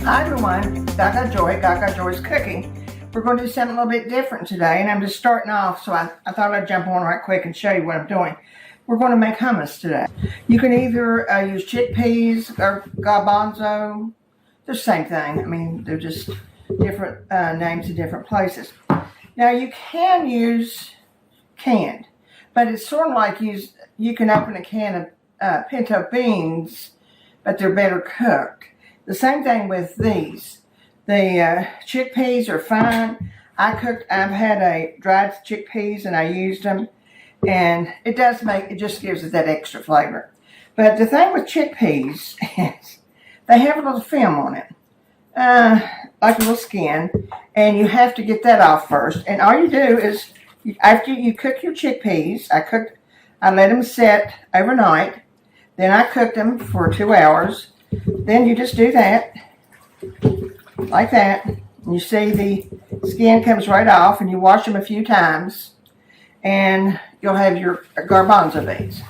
Hi everyone, Gagajoy's cooking. We're going to do something a little bit different today, and I'm just starting off, so I thought I'd jump on right quick and show you what I'm doing. We're going to make hummus today. You can either use chickpeas or garbanzo. They're the same thing. I mean, they're just different names in different places. Now you can use canned, but it's sort of like you can open a can of pinto beans, but they're better cooked. The same thing with these. The chickpeas are fine. I've had a dried chickpeas and I used them, and it just gives it that extra flavor. But the thing with chickpeas is they have a little film on it, like a little skin, and you have to get that off first. And all you do is, after you cook your chickpeas, I let them set overnight. Then I cooked them for 2 hours. Then you just do that, like that. And you see the skin comes right off, and you wash them a few times, and you'll have your garbanzo beans.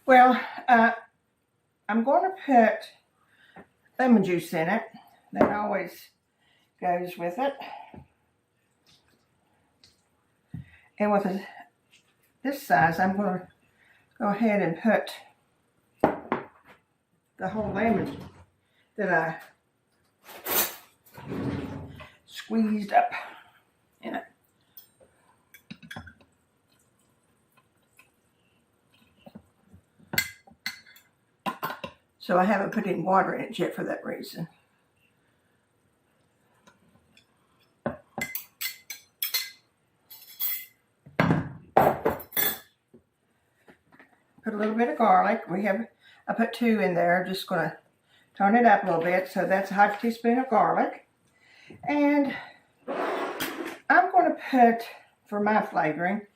Well, I'm going to put lemon juice in it. That always goes with it. And with this size, I'm going to go ahead and put the whole lemon that I squeezed up in it. So I haven't put any water in it yet for that reason. Put a little bit of garlic. I put 2 in there. I'm just going to turn it up a little bit. So that's a half teaspoon of garlic. And I'm going to put, for my flavoring,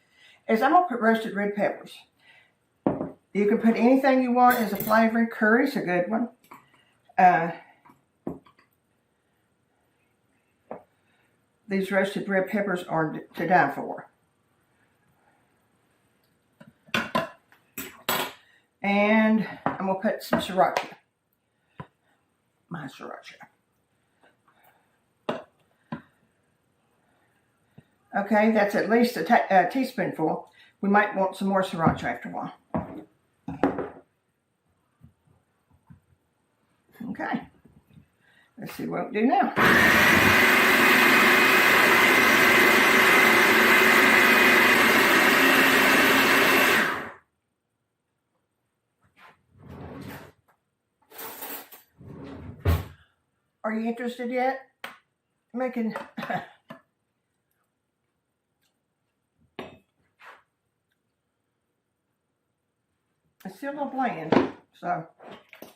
I'm going to put roasted red peppers. You can put anything you want as a flavoring. Curry's a good one. These roasted red peppers are to die for. And I'm going to put some sriracha. My sriracha. Okay, that's at least a teaspoonful. We might want some more sriracha after a while. Okay. Let's see what we do now. Are you interested yet? Making it's still a little bland, so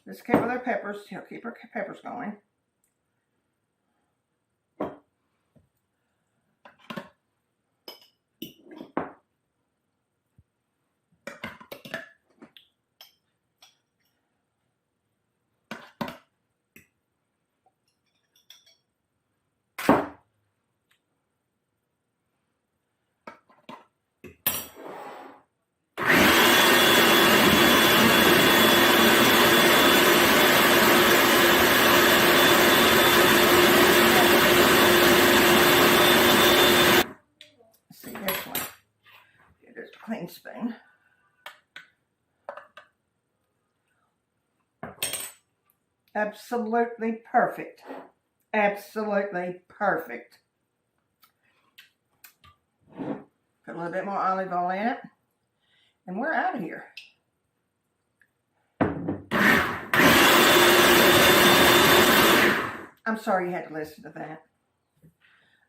let's keep with our peppers. She'll keep her peppers going. Clean spoon. Absolutely perfect. Absolutely perfect. Put a little bit more olive oil in it, and we're out of here. I'm sorry you had to listen to that.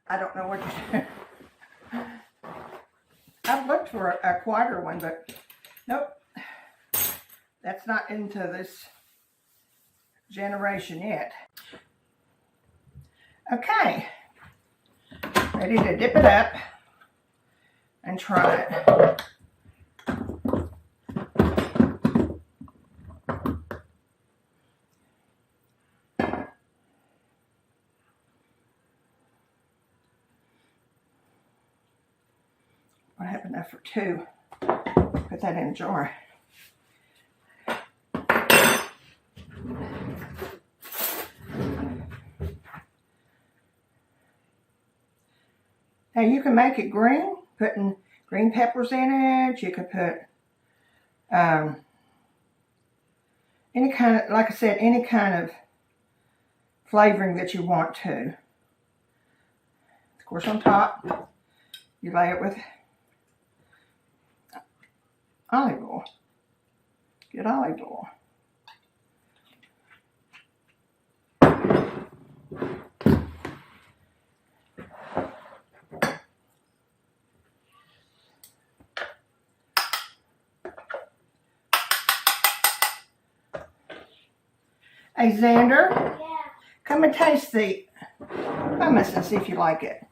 I don't know what you're doing. I've looked for a quieter one, but nope. That's not into this generation yet. Okay. Ready to dip it up and try it. I have enough for 2. Put that in a jar. Now you can make it green, putting green peppers in it. You could put any kind of, like I said, any kind of flavoring that you want to. Of course, on top, you lay it with olive oil. Good olive oil. Hey, Xander, Yeah. come and taste the hummus and see if you like it.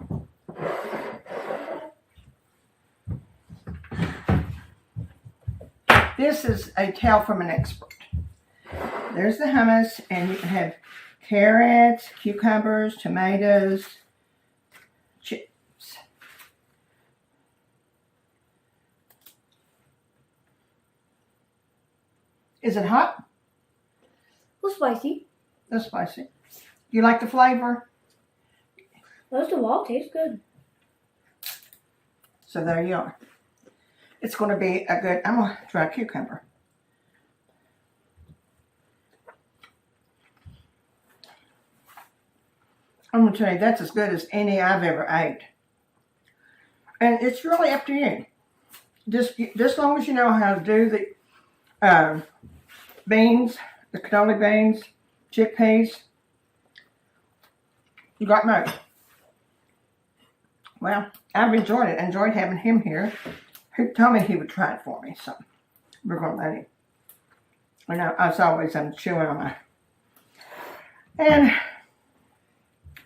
This is a tale from an expert. There's the hummus, and you can have carrots, cucumbers, tomatoes, chips. Is it hot? A little spicy. That's spicy. You like the flavor? Most of all, tastes good. So there you are. It's going to be a good, I'm going to try a cucumber. I'm going to tell you, that's as good as any I've ever ate. And it's really up to you. Just as long as you know how to do the beans, the cannoli beans, chickpeas, you got most. Well, I've enjoyed it. Enjoyed having him here. He told me he would try it for me, so we're going to let him. I know, as always, I'm chewing on my... And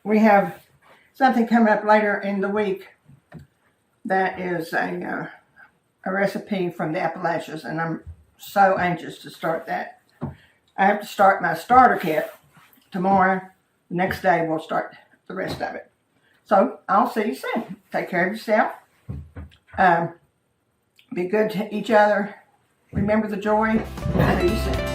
we have something coming up later in the week that is a recipe from the Appalachians, and I'm so anxious to start that. I have to start my starter kit tomorrow. The next day we'll start the rest of it. So I'll see you soon. Take care of yourself. Be good to each other. Remember the joy. See you soon.